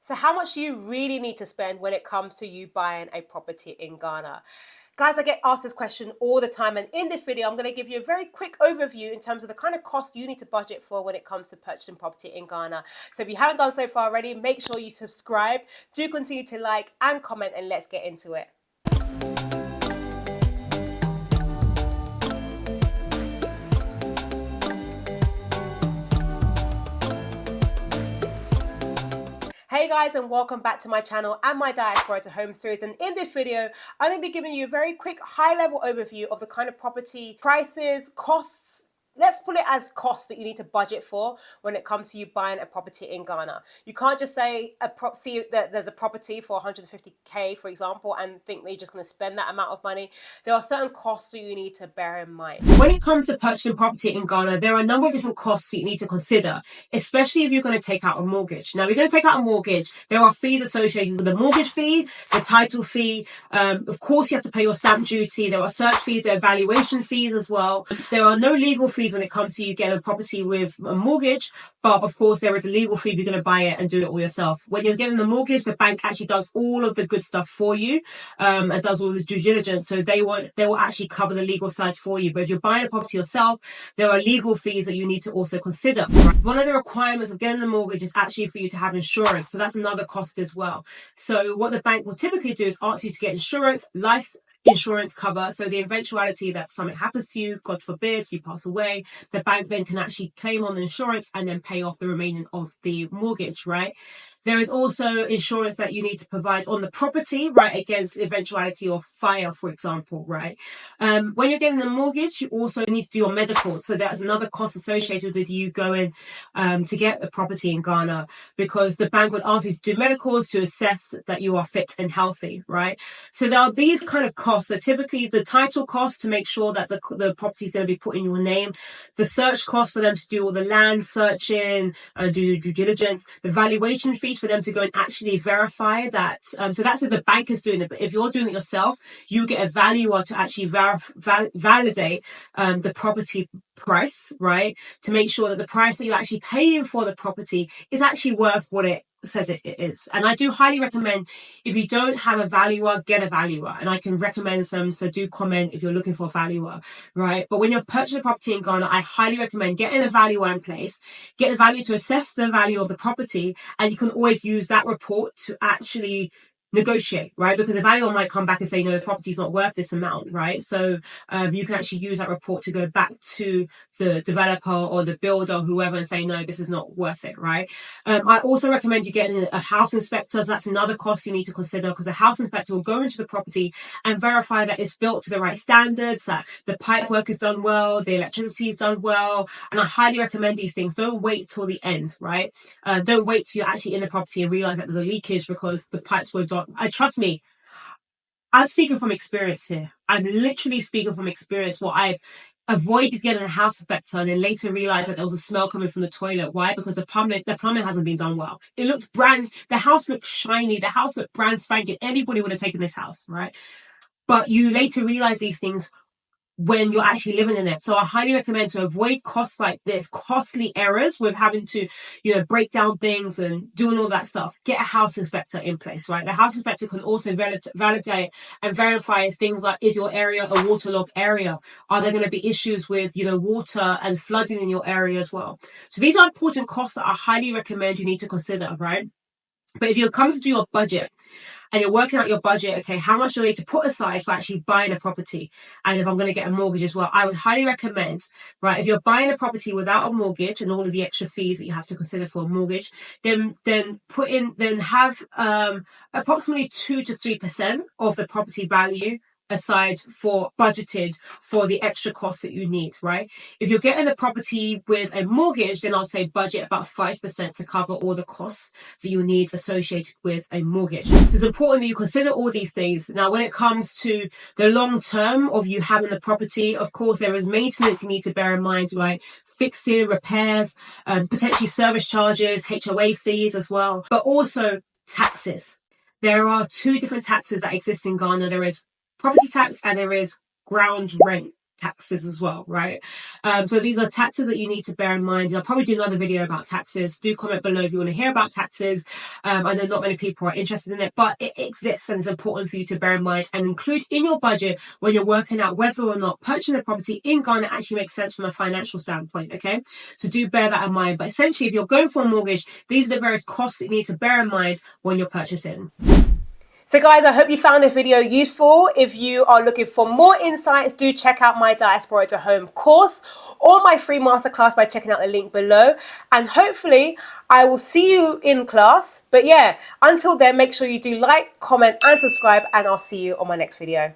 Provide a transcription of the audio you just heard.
So how much do you really need to spend when it comes to you buying a property in Ghana? Guys, I get asked this question all the time, and in this video, I'm going to give you a very quick overview in terms of the kind of cost you need to budget for when it comes to purchasing property in Ghana. So if you haven't done so far already, make sure you subscribe, do continue to like and comment, and let's get into it. Hey guys, and welcome back to my channel and my Diaspora to Home series. And in this video, I'm going to be giving you a very quick high-level overview of the kind of property prices, costs. Let's put it as costs that you need to budget for when it comes to you buying a property in Ghana. You can't just say see that there's a property for 150k, for example, and think that you're just going to spend that amount of money. There are certain costs that you need to bear in mind. When it comes to purchasing property in Ghana, there are a number of different costs that you need to consider, especially if you're going to take out a mortgage. Now, if you're going to take out a mortgage, there are fees associated with the mortgage fee, the title fee. Of course, you have to pay your stamp duty. There are search fees, there are valuation fees as well. There are no legal fees when it comes to you getting a property with a mortgage, but of course there is a legal fee if you're going to buy it and do it all yourself. When you're getting the mortgage, the bank actually does all of the good stuff for you, and does all the due diligence, so they will actually cover the legal side for you. But if you're buying a property yourself, there are legal fees that you need to also consider. One of the requirements of getting the mortgage is actually for you to have insurance, so that's another cost as well. So what the bank will typically do is ask you to get insurance, life insurance cover, so the eventuality that something happens to you, God forbid, you pass away, the bank then can actually claim on the insurance and then pay off the remaining of the mortgage, right? There is also insurance that you need to provide on the property, right, against eventuality of fire, for example, right? When you're getting the mortgage, you also need to do your medical. So that's another cost associated with you going to get the property in Ghana, because the bank would ask you to do medicals to assess that you are fit and healthy, right? So there are these kind of costs. So typically the title cost to make sure that the property is going to be put in your name, the search cost for them to do all the land searching and do due diligence, the valuation fees for them to go and actually verify that. So that's if the bank is doing it. But if you're doing it yourself, you get a valuer to actually validate the property price, right? To make sure that the price that you're actually paying for the property is actually worth what it says it is. And I do highly recommend, if you don't have a valuer, get a valuer. And I can recommend some, so do comment if you're looking for a valuer, right? But when you're purchasing a property in Ghana, I highly recommend getting a valuer in place, get the valuer to assess the value of the property, and you can always use that report to actually negotiate, right? Because the valuer might come back and say, no, the property's not worth this amount, right? So you can actually use that report to go back to the developer or the builder or whoever and say, no, this is not worth it, right? I also recommend you getting a house inspector. So that's another cost you need to consider, because a house inspector will go into the property and verify that it's built to the right standards, that the pipe work is done well, the electricity is done well. And I highly recommend these things. Don't wait till the end, right? Don't wait till you're actually in the property and realize that there's a leakage because the pipes were done. Trust me, I'm speaking from experience here. I'm literally speaking from experience. What I've avoided getting a house inspector and then later realized that there was a smell coming from the toilet. Why? Because the plumbing hasn't been done well. It looked the house looked shiny. The house looked brand spanking. Anybody would have taken this house, right? But you later realize these things when you're actually living in it. So I highly recommend, to avoid costs like this, costly errors with having to, break down things and doing all that stuff, get a house inspector in place, right? The house inspector can also validate and verify things like, is your area a waterlogged area? Are there going to be issues with, water and flooding in your area as well? So these are important costs that I highly recommend you need to consider, right? But if it comes to your budget, and you're working out your budget, okay, how much do I need to put aside for actually buying a property? And if I'm going to get a mortgage as well, I would highly recommend, right, if you're buying a property without a mortgage and all of the extra fees that you have to consider for a mortgage, then have approximately 2 to 3% of the property value aside for budgeted for the extra costs that you need, right? If you're getting the property with a mortgage, then I'll say budget about 5% to cover all the costs that you need associated with a mortgage. So it's important that you consider all these things. Now, when it comes to the long term of you having the property, of course, there is maintenance you need to bear in mind, right? Fixing, repairs, potentially service charges, HOA fees as well, but also taxes. There are two different taxes that exist in Ghana. There is property tax and there is ground rent. taxes as well, right? So these are taxes that you need to bear in mind. I'll probably do another video about taxes. Do comment below if you want to hear about taxes. I know not many people are interested in it, but it exists and it's important for you to bear in mind and include in your budget when you're working out whether or not purchasing a property in Ghana actually makes sense from a financial standpoint, okay? So do bear that in mind. But essentially, if you're going for a mortgage, these are the various costs that you need to bear in mind when you're purchasing. So guys, I hope you found this video useful. If you are looking for more insights, do check out my Diaspora to Home course or my free masterclass by checking out the link below. And hopefully I will see you in class. But yeah, until then, make sure you do like, comment and subscribe, and I'll see you on my next video.